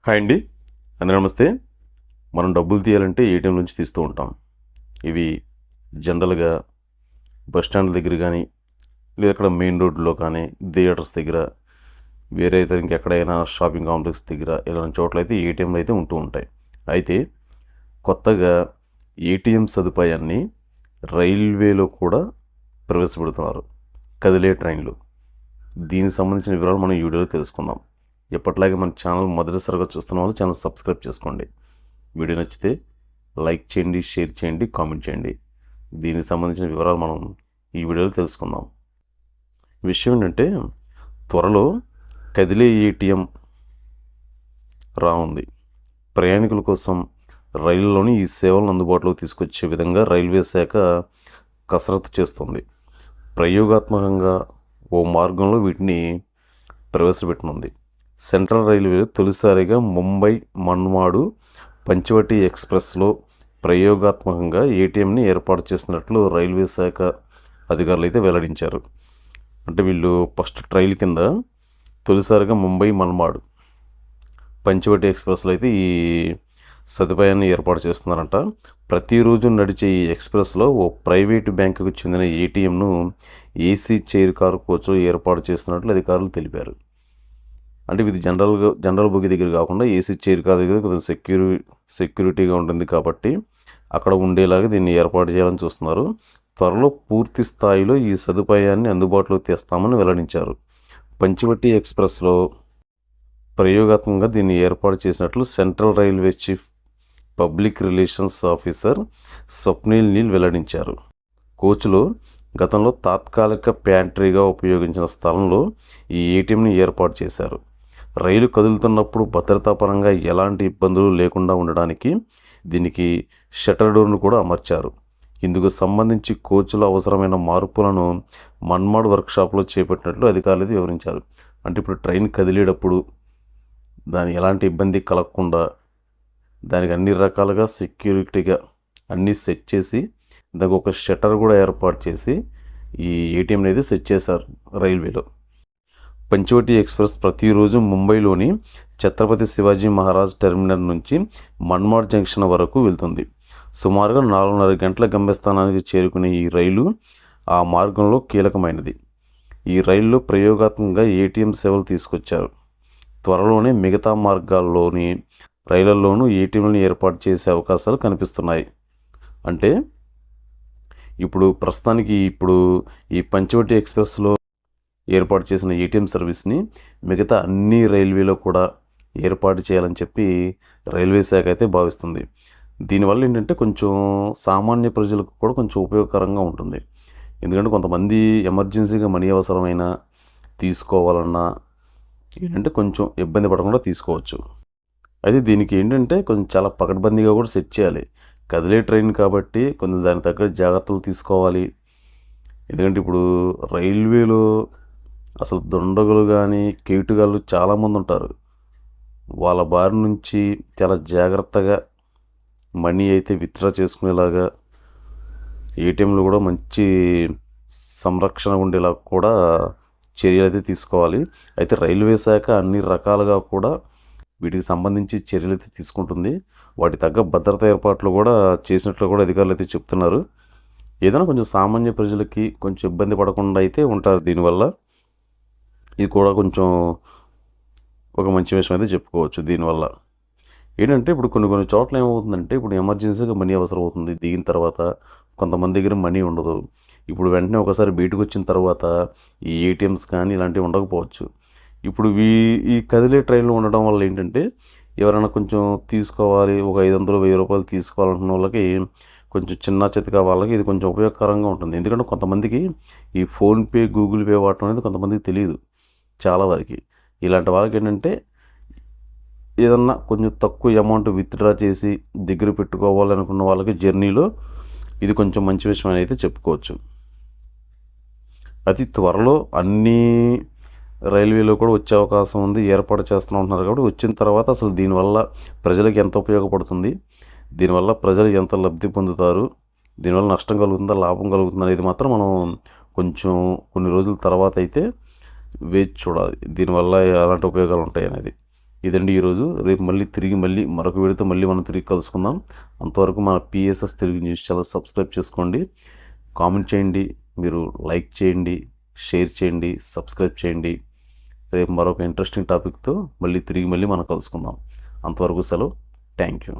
Hi అండి, అందరూ నమస్తే. మనం డబ్బులు తీయాలంటే ఏటీఎం నుంచి తీస్తూ ఉంటాం. ఇవి జనరల్గా బస్ స్టాండ్ దగ్గర కానీ, లేదా అక్కడ మెయిన్ రోడ్లో కానీ, థియేటర్స్ దగ్గర, వేరే ఇతర ఇంకెక్కడైనా షాపింగ్ కాంప్లెక్స్ దగ్గర ఇలాంటి చోట్ల అయితే ఏటీఎంలు అయితే ఉంటూ ఉంటాయి. అయితే కొత్తగా ఏటీఎం సదుపాయాన్ని రైల్వేలో కూడా ప్రవేశపెడుతున్నారు, కదిలే ట్రైన్లు. దీనికి సంబంధించిన వివరాలు మనం ఈ వీడియోలో తెలుసుకుందాం. ఎప్పటిలాగే మన ఛానల్ మొదటిసారిగా చూస్తున్న వాళ్ళు ఛానల్ సబ్స్క్రైబ్ చేసుకోండి. వీడియో నచ్చితే లైక్ చేయండి, షేర్ చేయండి, కామెంట్ చేయండి. దీనికి సంబంధించిన వివరాలు మనం ఈ వీడియోలో తెలుసుకుందాం. విషయం ఏంటంటే, త్వరలో కదిలే ఏటీఎం రానుంది. ప్రయాణికుల కోసం రైళ్లలోని ఈ సేవలను అందుబాటులోకి తీసుకొచ్చే విధంగా రైల్వే శాఖ కసరత్తు చేస్తుంది. ప్రయోగాత్మకంగా ఓ మార్గంలో వీటిని ప్రవేశపెట్టనుంది. సెంట్రల్ రైల్వేలో తొలిసారిగా ముంబై మన్మాడు పంచవటి ఎక్స్ప్రెస్లో ప్రయోగాత్మకంగా ఏటీఎంని ఏర్పాటు చేసినట్లు రైల్వే శాఖ అధికారులు అయితే వెల్లడించారు. అంటే వీళ్ళు ఫస్ట్ ట్రైల్ కింద తొలిసారిగా ముంబై మన్మాడు పంచవటి ఎక్స్ప్రెస్లో అయితే ఈ సదుపాయాన్ని ఏర్పాటు చేస్తున్నారంట. ప్రతిరోజు నడిచే ఈ ఎక్స్ప్రెస్లో ఓ ప్రైవేటు బ్యాంకుకు చెందిన ఏటీఎంను ఏసీ చైర్ కారు కోచ్లో ఏర్పాటు చేస్తున్నట్లు అధికారులు తెలిపారు. అంటే ఇది జనరల్ బోగి దగ్గర కాకుండా ఏసీ చైర్ కార్ దగ్గర కొంచెం సెక్యూరిటీగా ఉంటుంది కాబట్టి అక్కడ ఉండేలాగా దీన్ని ఏర్పాటు చేయాలని చూస్తున్నారు. త్వరలో పూర్తి స్థాయిలో ఈ సదుపాయాన్ని అందుబాటులోకి తెస్తామని వెల్లడించారు. పంచవటి ఎక్స్ప్రెస్లో ప్రయోగాత్మకంగా దీన్ని ఏర్పాటు చేసినట్లు central railway chief public relations officer Swapnil Neel వెల్లడించారు. కోచ్లో గతంలో తాత్కాలిక ప్యాంట్రీగా ఉపయోగించిన స్థలంలో ఈ ఏటీఎంని ఏర్పాటు చేశారు. రైలు కదులుతున్నప్పుడు భద్రతాపరంగా ఎలాంటి ఇబ్బందులు లేకుండా ఉండడానికి దీనికి షట్టర్ డోర్ను కూడా అమర్చారు. ఇందుకు సంబంధించి కోచ్లో అవసరమైన మార్పులను మన్మాడ్ వర్క్షాప్లో చేపట్టినట్లు అధికారులు వివరించారు. అంటే ఇప్పుడు ట్రైన్ కదిలేటప్పుడు దాని ఎలాంటి ఇబ్బంది కలగకుండా దానికి అన్ని రకాలుగా సెక్యూరిటీగా అన్నీ సెట్ చేసి దానికి ఒక షట్టర్ కూడా ఏర్పాటు చేసి ఈ ఏటీఎం అనేది సెట్ చేశారు రైల్వేలో. పంచవటి ఎక్స్ప్రెస్ ప్రతిరోజు ముంబైలోని ఛత్రపతి శివాజీ మహారాజ్ టెర్మినల్ నుంచి మన్మాడ్ జంక్షన్ వరకు వెళ్తుంది. సుమారుగా 4:30 గంటల గమ్యస్థానానికి చేరుకునే ఈ రైలు ఆ మార్గంలో కీలకమైనది. ఈ రైల్లో ప్రయోగాత్మకంగా ఏటీఎం సేవలు తీసుకొచ్చారు. త్వరలోనే మిగతా మార్గాల్లోని రైళ్లలోనూ ఏటీఎంలను ఏర్పాటు చేసే అవకాశాలు కనిపిస్తున్నాయి. అంటే ఇప్పుడు ప్రస్తుతానికి ఈ పంచవటి ఎక్స్ప్రెస్లో ఏర్పాటు చేసిన ఏటీఎం సర్వీస్ని మిగతా అన్ని రైల్వేలో కూడా ఏర్పాటు చేయాలని చెప్పి రైల్వే శాఖ అయితే భావిస్తుంది. దీనివల్ల ఏంటంటే కొంచెం సామాన్య ప్రజలకు కూడా కొంచెం ఉపయోగకరంగా ఉంటుంది. ఎందుకంటే కొంతమంది ఎమర్జెన్సీగా మనీ అవసరమైనా తీసుకోవాలన్నా ఏంటంటే కొంచెం ఇబ్బంది పడకుండా తీసుకోవచ్చు. అయితే దీనికి ఏంటంటే కొంచెం చాలా పకడ్బందీగా కూడా సెట్ చేయాలి. కదిలే ట్రైన్ కాబట్టి కొంచెం దానికి తగ్గ జాగ్రత్తలు తీసుకోవాలి. ఎందుకంటే ఇప్పుడు రైల్వేలో అసలు దొండగులు కానీ కేటుగాళ్ళు చాలామంది ఉంటారు. వాళ్ళ బారి నుంచి చాలా జాగ్రత్తగా మనీ అయితే విత్డ్రా చేసుకునేలాగా ఏటీఎంలు కూడా మంచి సంరక్షణ ఉండేలా కూడా చర్యలు అయితే తీసుకోవాలి. అయితే రైల్వే శాఖ అన్ని రకాలుగా కూడా వీటికి సంబంధించి చర్యలు అయితే తీసుకుంటుంది. వాటి తగ్గ భద్రతా ఏర్పాట్లు కూడా చేసినట్లు కూడా అధికారులు అయితే చెప్తున్నారు. ఏదైనా కొంచెం సామాన్య ప్రజలకి కొంచెం ఇబ్బంది పడకుండా అయితే ఉంటారు. దీనివల్ల ఇది కూడా కొంచెం ఒక మంచి విషయం అయితే చెప్పుకోవచ్చు. దీనివల్ల ఏంటంటే ఇప్పుడు కొన్ని చోట్ల ఏమవుతుందంటే, ఇప్పుడు ఎమర్జెన్సీగా మనీ అవసరం అవుతుంది. దిగిన తర్వాత కొంతమంది దగ్గర మనీ ఉండదు. ఇప్పుడు వెంటనే ఒకసారి బయటకు వచ్చిన తర్వాత ఈ ఏటీఎంస్ కానీ ఇలాంటివి ఉండకపోవచ్చు. ఇప్పుడు ఈ కదిలే ట్రైన్లో ఉండడం వల్ల ఏంటంటే ఎవరైనా కొంచెం తీసుకోవాలి, ఒక 500, 1000 రూపాయలు తీసుకోవాలనుకున్న వాళ్ళకి కొంచెం చిన్న చితక వాళ్ళకి ఇది కొంచెం ఉపయోగకరంగా ఉంటుంది. ఎందుకంటే కొంతమందికి ఈ ఫోన్పే, గూగుల్ పే వాడటం అనేది కొంతమందికి తెలియదు చాలా వరకు. ఇలాంటి వాళ్ళకి ఏంటంటే ఏదన్నా కొంచెం తక్కువ అమౌంట్ విత్డ్రా చేసి దగ్గర పెట్టుకోవాలనుకున్న వాళ్ళకి జర్నీలో ఇది కొంచెం మంచి విషయం అని అయితే చెప్పుకోవచ్చు. అతి త్వరలో అన్నీ రైల్వేలో కూడా వచ్చే అవకాశం ఉంది, ఏర్పాటు చేస్తూ ఉంటున్నారు. కాబట్టి వచ్చిన తర్వాత అసలు దీనివల్ల ప్రజలకు ఎంత ఉపయోగపడుతుంది, దీనివల్ల ప్రజలు ఎంత లబ్ధి పొందుతారు, దీనివల్ల నష్టం కలుగుతుందా లాభం కలుగుతుందా అనేది మాత్రం మనం కొంచెం కొన్ని రోజుల తర్వాత అయితే వేచి చూడాలి. దీనివల్ల ఎలాంటి ఉపయోగాలు ఉంటాయి అనేది. ఇదండి ఈరోజు. రేపు మళ్ళీ మరొక వీడియోతో మనం తిరిగి కలుసుకుందాం. అంతవరకు మన PSS Telugu news channel subscribe చేసుకోండి, కామెంట్ చేయండి, మీరు లైక్ చేయండి, షేర్ చేయండి, సబ్స్క్రైబ్ చేయండి. రేపు మరొక ఇంట్రెస్టింగ్ టాపిక్తో తిరిగి మనం కలుసుకుందాం. అంతవరకు సెలవు. Thank you.